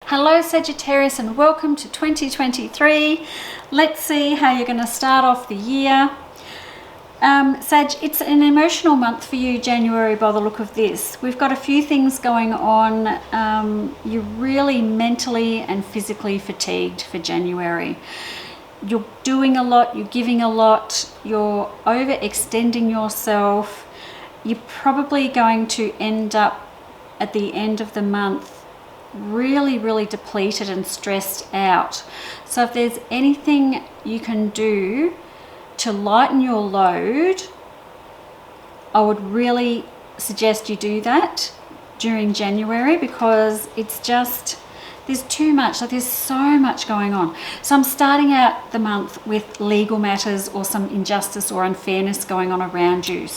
Hello Sagittarius and welcome to 2023. Let's see how you're going to start off the year. Sag, it's an emotional month for you, January, by the look of this. We've got a few things going on. You're really mentally and physically fatigued for January. You're doing a lot, you're giving a lot, you're overextending yourself. You're probably going to end up at the end of the month really depleted and stressed out. So if there's anything you can do to lighten your load, I would really suggest you do that during January, because it's just, there's too much, like there's so much going on. So I'm starting out the month with legal matters or some injustice or unfairness going on around you.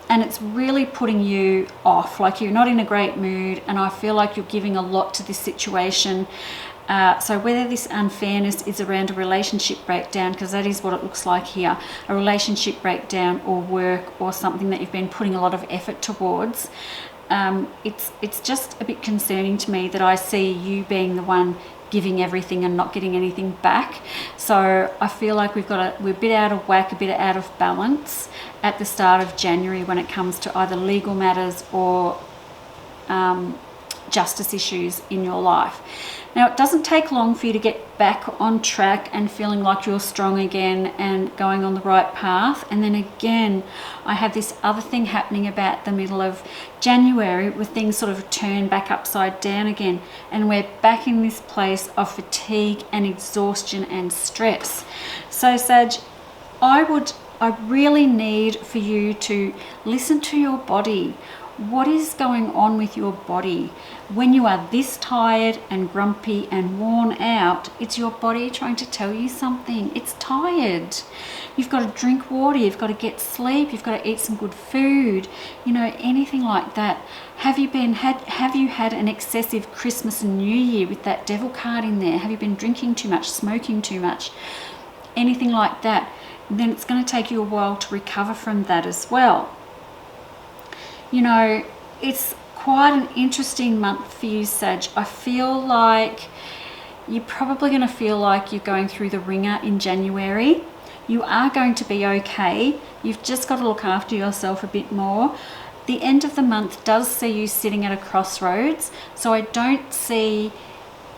And it's really putting you off, like you're not in a great mood, and I feel like you're giving a lot to this situation. So whether this unfairness is around a relationship breakdown, because that is what it looks like here, a relationship breakdown or work or something that you've been putting a lot of effort towards, it's just a bit concerning to me that I see you being the one giving everything and not getting anything back. So I feel like we're a bit out of whack, a bit out of balance at the start of January when it comes to either legal matters or justice issues in your life. Now, it doesn't take long for you to get back on track and feeling like you're strong again and going on the right path. And then again, I have this other thing happening about the middle of January with things sort of turn back upside down again. And we're back in this place of fatigue and exhaustion and stress. So Sag, I really need for you to listen to your body. What is going on with your body? When you are this tired and grumpy and worn out, it's your body trying to tell you something. It's tired. You've got to drink water, you've got to get sleep, you've got to eat some good food, anything like that. Have you had an excessive Christmas and New Year with that devil card in there? Have you been drinking too much, smoking too much? Anything like that. Then it's going to take you a while to recover from that as well. It's quite an interesting month for you, Sag. I feel like you're probably going to feel like you're going through the ringer in January. You are going to be okay. You've just got to look after yourself a bit more. The end of the month does see you sitting at a crossroads, so I don't see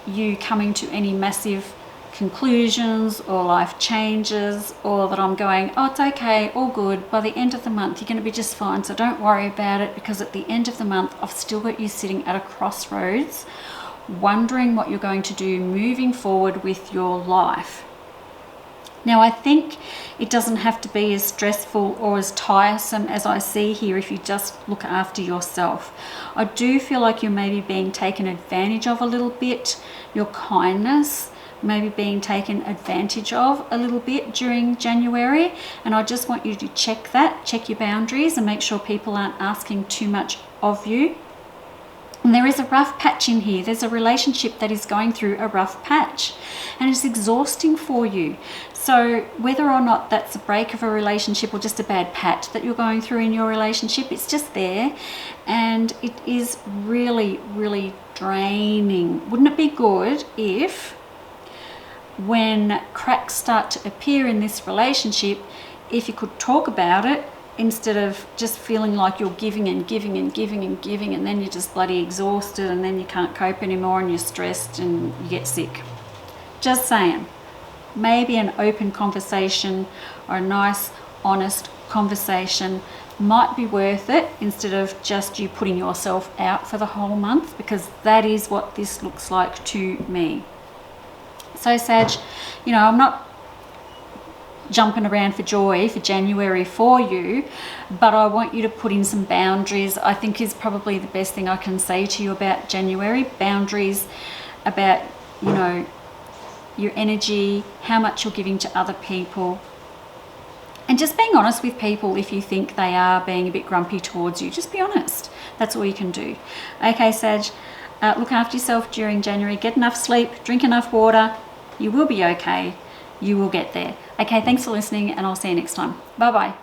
you coming to any massive conclusions or life changes, or that I'm going, oh, it's okay, all good. By the end of the month, you're going to be just fine, so don't worry about it, because at the end of the month, I've still got you sitting at a crossroads, wondering what you're going to do moving forward with your life. Now, I think it doesn't have to be as stressful or as tiresome as I see here if you just look after yourself. I do feel like you're maybe being taken advantage of a little bit. Your kindness maybe being taken advantage of a little bit during January, and I just want you to check your boundaries and make sure people aren't asking too much of you. And there is a rough patch in here. There's a relationship that is going through a rough patch, and it's exhausting for you. So whether or not that's a break of a relationship or just a bad patch that you're going through in your relationship, it's just there, and it is really draining. Wouldn't it be good if, when cracks start to appear in this relationship, if you could talk about it instead of just feeling like you're giving and then you're just bloody exhausted, and then you can't cope anymore and you're stressed and you get sick. Just saying, maybe an open conversation or a nice honest conversation might be worth it, instead of just you putting yourself out for the whole month, because that is what this looks like to me. So Sag, I'm not jumping around for joy for January for you, but I want you to put in some boundaries. I think is probably the best thing I can say to you about January. Boundaries about, your energy, how much you're giving to other people, and just being honest with people. If you think they are being a bit grumpy towards you, just be honest. That's all you can do. Okay, Sag, look after yourself during January. Get enough sleep, drink enough water. You will be okay. You will get there. Okay, thanks for listening, and I'll see you next time. Bye-bye.